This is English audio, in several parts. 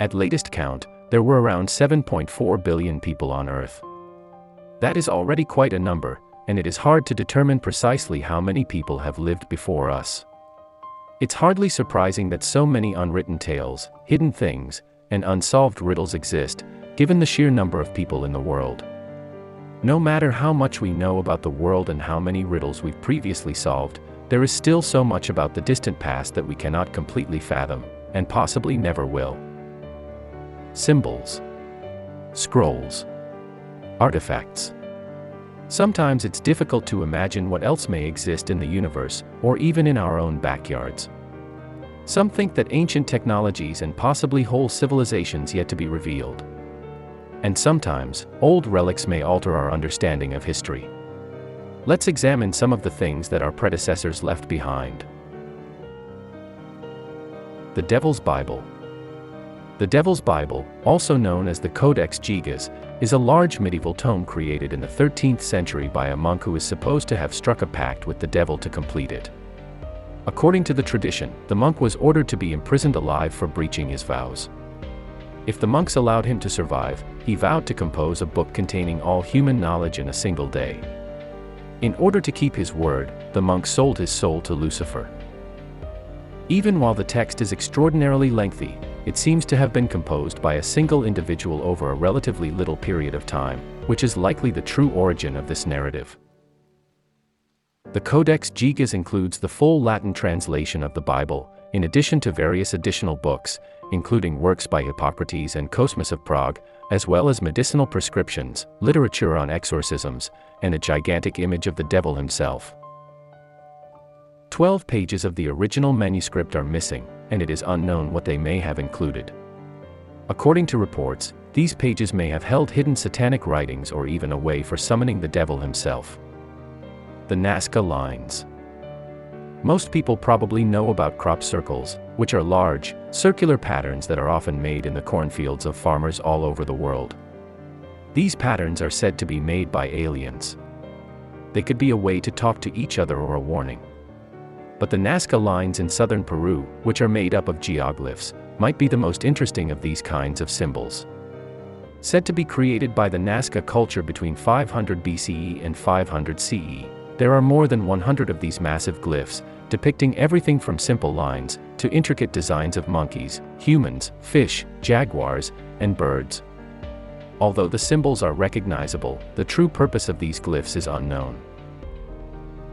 At latest count, there were around 7.4 billion people on Earth. That is already quite a number, and it is hard to determine precisely how many people have lived before us. It's hardly surprising that so many unwritten tales, hidden things, and unsolved riddles exist, given the sheer number of people in the world. No matter how much we know about the world and how many riddles we've previously solved, there is still so much about the distant past that we cannot completely fathom, and possibly never will. Symbols, scrolls, artifacts. Sometimes it's difficult to imagine what else may exist in the universe, or even in our own backyards. Some think that ancient technologies and possibly whole civilizations yet to be revealed. And sometimes, old relics may alter our understanding of history. Let's examine some of the things that our predecessors left behind. The Devil's Bible. The Devil's Bible, also known as the Codex Jigas, is a large medieval tome created in the 13th century by a monk who is supposed to have struck a pact with the devil to complete it. According to the tradition, the monk was ordered to be imprisoned alive for breaching his vows. If the monks allowed him to survive, he vowed to compose a book containing all human knowledge in a single day. In order to keep his word, the monk sold his soul to Lucifer. Even while the text is extraordinarily lengthy, it seems to have been composed by a single individual over a relatively little period of time, which is likely the true origin of this narrative. The Codex Jigas includes the full Latin translation of the Bible, in addition to various additional books, including works by Hippocrates and Cosmas of Prague, as well as medicinal prescriptions, literature on exorcisms, and a gigantic image of the devil himself. 12 pages of the original manuscript are missing, and it is unknown what they may have included. According to reports, these pages may have held hidden satanic writings or even a way for summoning the devil himself. The Nazca Lines. Most people probably know about crop circles, which are large, circular patterns that are often made in the cornfields of farmers all over the world. These patterns are said to be made by aliens. They could be a way to talk to each other or a warning. But the Nazca Lines in southern Peru, which are made up of geoglyphs, might be the most interesting of these kinds of symbols. Said to be created by the Nazca culture between 500 BCE and 500 CE, there are more than 100 of these massive glyphs, depicting everything from simple lines to intricate designs of monkeys, humans, fish, jaguars, and birds. Although the symbols are recognizable, the true purpose of these glyphs is unknown.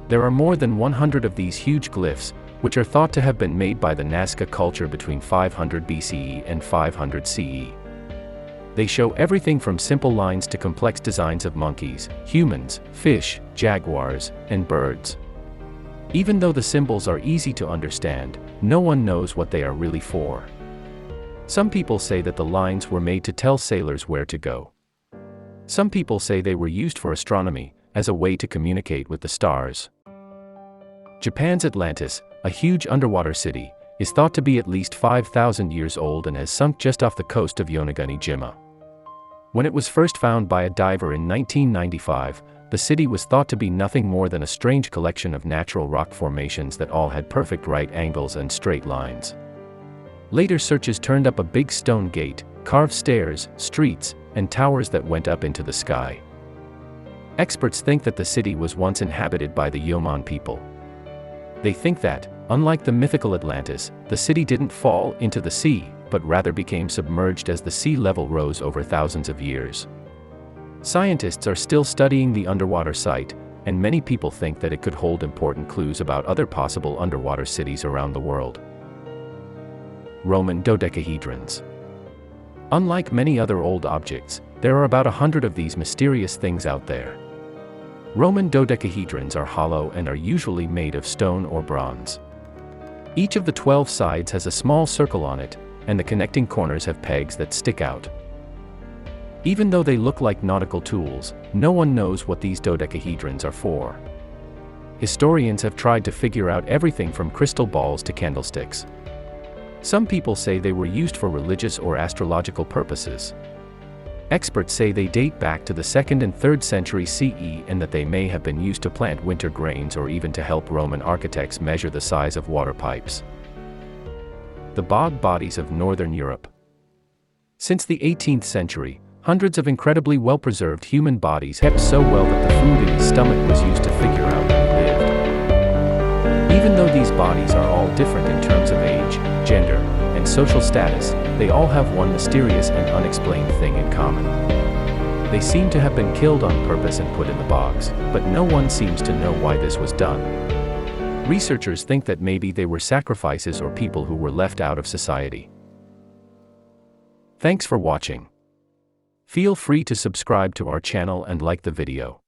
There are more than 100 of these huge glyphs, which are thought to have been made by the Nazca culture between 500 BCE and 500 CE. They show everything from simple lines to complex designs of monkeys, humans, fish, jaguars, and birds. Even though the symbols are easy to understand, no one knows what they are really for. Some people say that the lines were made to tell sailors where to go. Some people say they were used for astronomy, as a way to communicate with the stars. Japan's Atlantis, a huge underwater city, is thought to be at least 5,000 years old and has sunk just off the coast of Yonaguni-jima. When it was first found by a diver in 1995, the city was thought to be nothing more than a strange collection of natural rock formations that all had perfect right angles and straight lines. Later searches turned up a big stone gate, carved stairs, streets, and towers that went up into the sky. Experts think that the city was once inhabited by the Yoman people. They think that, unlike the mythical Atlantis, the city didn't fall into the sea, but rather became submerged as the sea level rose over thousands of years. Scientists are still studying the underwater site, and many people think that it could hold important clues about other possible underwater cities around the world. Roman dodecahedrons. Unlike many other old objects, there are about 100 of these mysterious things out there. Roman dodecahedrons are hollow and are usually made of stone or bronze. Each of the 12 sides has a small circle on it, and the connecting corners have pegs that stick out. Even though they look like nautical tools, no one knows what these dodecahedrons are for. Historians have tried to figure out everything from crystal balls to candlesticks. Some people say they were used for religious or astrological purposes. Experts say they date back to the 2nd and 3rd century CE and that they may have been used to plant winter grains or even to help Roman architects measure the size of water pipes. The Bog Bodies of Northern Europe. Since the 18th century, hundreds of incredibly well-preserved human bodies kept so well that the food in his stomach was used to figure out where he lived. Even though these bodies are all different in terms of age, gender, and social status, they all have one mysterious and unexplained thing in common. They seem to have been killed on purpose and put in the bogs, but no one seems to know why this was done. Researchers think that maybe they were sacrifices or people who were left out of society. Thanks for watching. Feel free to subscribe to our channel and like the video.